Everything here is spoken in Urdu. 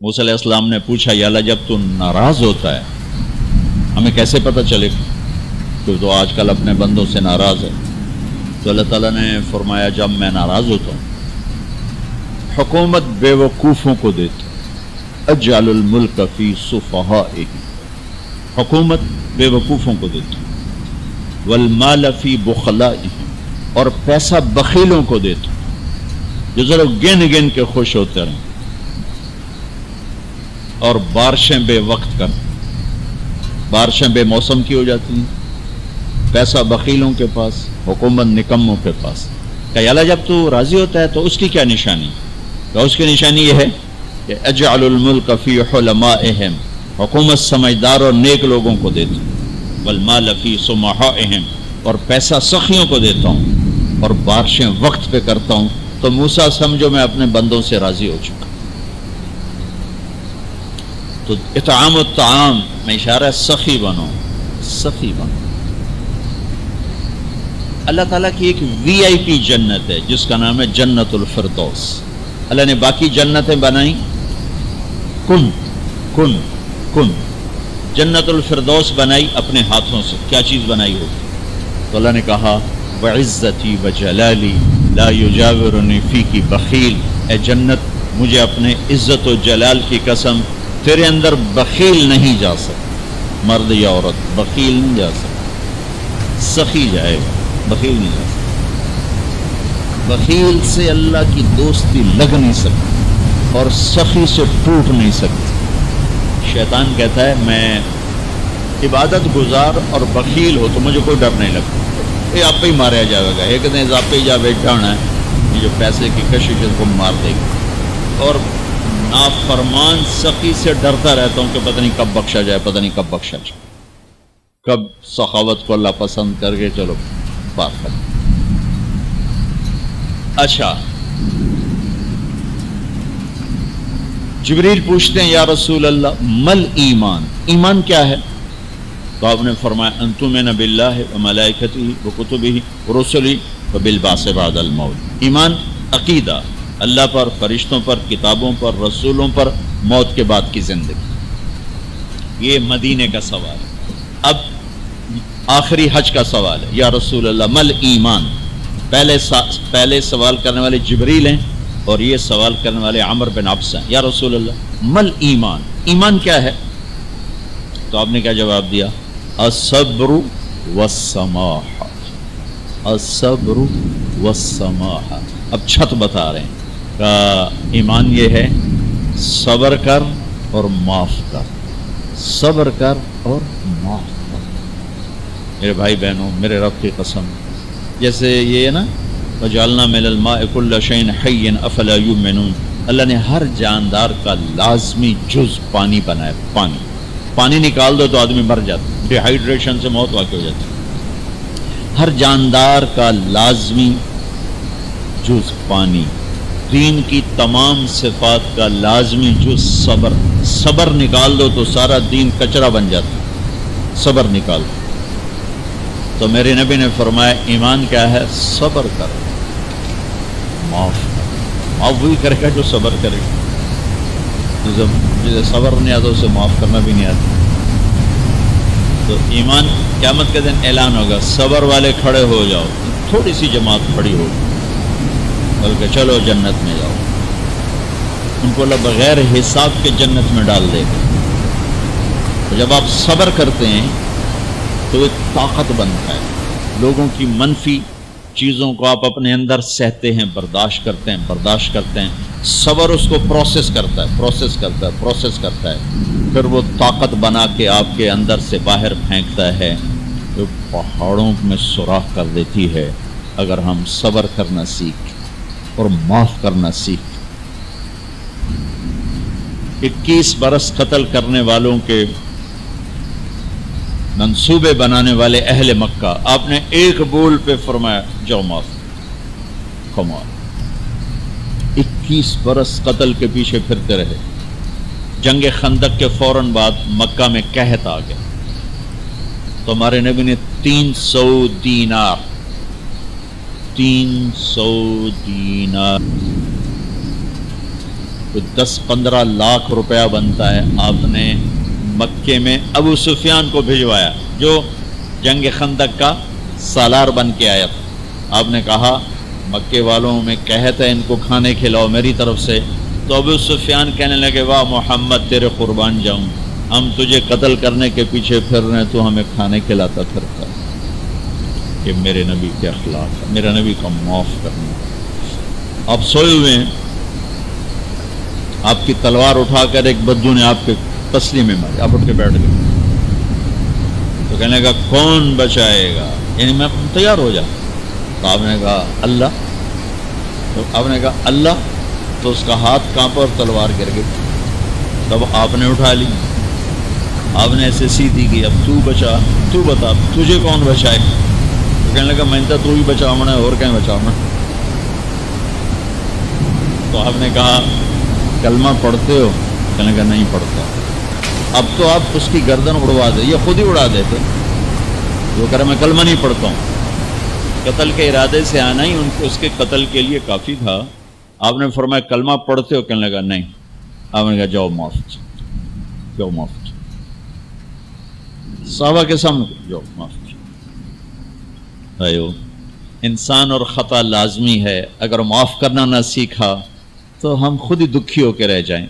موسیٰ علیہ السلام نے پوچھا یا اللہ جب تو ناراض ہوتا ہے ہمیں کیسے پتہ چلے کہ تو آج کل اپنے بندوں سے ناراض ہے؟ تو اللہ تعالیٰ نے فرمایا جب میں ناراض ہوتا ہوں حکومت بے وقوفوں کو دیتا اجعل الملک فی صفہائہ، حکومت بے وقوفوں کو دیتا والمال فی بخلائہ، اور پیسہ بخیلوں کو دیتا جو ذرا گن گن کے خوش ہوتے رہیں، اور بارشیں بے وقت کر، بارشیں بے موسم کی ہو جاتی ہیں، پیسہ بخیلوں کے پاس، حکومت نکموں کے پاس۔ کہ اللہ جب تو راضی ہوتا ہے تو اس کی کیا نشانی؟ کہ اس کی نشانی یہ ہے کہ اجعل الملک فی حلمائہم، حکومت سمجھدار اور نیک لوگوں کو دیتا ہوں، والمال فی سمحائہم، اور پیسہ سخیوں کو دیتا ہوں، اور بارشیں وقت پہ کرتا ہوں۔ تو موسیٰ سمجھو میں اپنے بندوں سے راضی ہو چکا۔ تو اطعام الطعام میں اشارہ ہے سخی بنو، سخی بنو۔ اللہ تعالیٰ کی ایک وی آئی پی جنت ہے جس کا نام ہے جنت الفردوس۔ اللہ نے باقی جنتیں بنائیں کن کن کن، جنت الفردوس بنائی اپنے ہاتھوں سے۔ کیا چیز بنائی ہوگی؟ تو اللہ نے کہا وعزتی وجلالی لا یجاورنی فیکی بخیل، اے جنت مجھے اپنے عزت و جلال کی قسم تیرے اندر بخیل نہیں جا سکتا، مرد یا عورت بخیل نہیں جا سکتا، سخی جائے گا، بخیل نہیں جا سکتا۔ بخیل سے اللہ کی دوستی لگ نہیں سکتی اور سخی سے ٹوٹ نہیں سکتی۔ شیطان کہتا ہے میں عبادت گزار اور بخیل ہو تو مجھے کوئی ڈر نہیں لگتا، یہ آپ پہ ہی ماریا جائے گا، ایک دن آپ پہ جا بیٹھا ہونا ہے، یہ جو پیسے کی کشش کو مار دے گی۔ اور نافرمان سخی سے ڈرتا رہتا ہوں کہ پتہ نہیں کب بخشا جائے، پتہ نہیں کب بخشا جائے، کب سخاوت کو اللہ پسند کر کے چلو بات کر۔ اچھا، جبریل پوچھتے ہیں یا رسول اللہ مل ایمان، ایمان کیا ہے؟ تو آپ نے فرمایا ان تؤمن باللہ وملائکتہ وکتبہ ورسلہ وبالبعث بعد الموت۔ ایمان عقیدہ، اللہ پر، فرشتوں پر، کتابوں پر، رسولوں پر، موت کے بعد کی زندگی۔ یہ مدینے کا سوال ہے۔ اب آخری حج کا سوال ہے یا رسول اللہ مل ایمان۔ پہلے سوال کرنے والے جبریل ہیں اور یہ سوال کرنے والے عمر بن عبس ہیں۔ یا رسول اللہ مل ایمان، ایمان کیا ہے؟ تو آپ نے کیا جواب دیا؟ الصبر والسماح، الصبر والسماح۔ اب چھت بتا رہے ہیں کہ ایمان یہ ہے صبر کر اور معاف کر، صبر کر اور معاف کر۔ میرے بھائی بہنوں، میرے رب کی قسم، جیسے یہ ہے نا وجعلنا من الماء كل شيء حي افلا يؤمنون، اللہ نے ہر جاندار کا لازمی جز پانی بنایا۔ پانی نکال دو تو آدمی مر جاتا، ڈی ہائیڈریشن سے موت واقع ہو جاتی۔ ہر جاندار کا لازمی جز پانی، دین کی تمام صفات کا لازمی جز صبر، صبر نکال دو تو سارا دین کچرا بن جاتا، صبر نکال دو۔ تو میرے نبی نے فرمایا ایمان کیا ہے؟ صبر کر، معاف کر۔ معاف وہی کرے گا جو صبر کرے گا، جسے صبر نہیں آتا اسے معاف کرنا بھی نہیں آتا۔ تو ایمان قیامت کے دن اعلان ہوگا صبر والے کھڑے ہو جاؤ، تھوڑی سی جماعت کھڑی ہو، بلکہ چلو جنت میں جاؤ۔ ان کو اللہ بغیر حساب کے جنت میں ڈال دے گا۔ تو جب آپ صبر کرتے ہیں تو ایک طاقت بنتا ہے، لوگوں کی منفی چیزوں کو آپ اپنے اندر سہتے ہیں، برداشت کرتے ہیں، برداشت کرتے ہیں۔ صبر اس کو پروسیس کرتا ہے، پروسیس کرتا ہے، پروسیس کرتا ہے، پھر وہ طاقت بنا کے آپ کے اندر سے باہر پھینکتا ہے، جو پہاڑوں میں سوراخ کر دیتی ہے اگر ہم صبر کرنا سیکھ اور معاف کرنا سیکھ۔ 21 برس قتل کرنے والوں کے منصوبے بنانے والے اہل مکہ، آپ نے ایک بول پہ فرمایا جاؤ معاف۔ کمال، 21 برس قتل کے پیچھے پھرتے رہے۔ جنگ خندق کے فوراً بعد مکہ میں قحط آ گیا تو ہمارے نبی نے 300 دینار تو 10-15 لاکھ روپیہ بنتا ہے. آپ نے مکے میں ابو سفیان کو بھجوایا جو جنگ خندق کا سالار بن کے آیا تھا. آپ نے کہا مکے والوں میں قحط ہے، ان کو کھانے کھلاؤ میری طرف سے. تو ابو سفیان کہنے لگے واہ محمد تیرے قربان جاؤں، ہم تجھے قتل کرنے کے پیچھے پھر رہے ہیں، تو ہمیں کھانے کھلاتا پھرتا. کہ میرے نبی کے اخلاق ہے، میرا نبی کا معاف کرنا. آپ سوئے ہوئے ہیں، آپ کی تلوار اٹھا کر ایک بدو نے آپ کے پسلی میں ماری، آپ اٹھ کے بیٹھ گئے. تو کہنے لگا کون بچائے گا، یعنی میں تیار ہو جا. تو آپ نے کہا اللہ. تو آپ نے کہا اللہ. تو اس کا ہاتھ کانپا اور تلوار گر گئی. تب آپ نے اٹھا لی، آپ نے ایسے سیدھی کی، اب تو بچا، تو بتا تجھے کون بچائے. تو کہنے لگا میں تو ہی بچاؤنا ہے، اور کہیں بچاؤنا. تو آپ نے کہا کلمہ پڑھتے ہو؟ کہنے لگا نہیں پڑھتا. اب تو آپ اس کی گردن اڑوا دے، یہ خود ہی اڑا دیتے. وہ کہہ رہا میں کلمہ نہیں پڑھتا ہوں. قتل کے ارادے سے آنا ہی ان کو اس کے قتل کے لیے کافی تھا. آپ نے فرمایا کلمہ پڑھتے ہو؟ کہنے لگا نہیں. آپ نے کہا جاؤ معاف، جاؤ معاف. صحابہ کے سامنے جاؤ معاف. انسان اور خطا لازمی ہے، اگر معاف کرنا نہ سیکھا تو ہم خود ہی دکھی ہو کے رہ جائیں.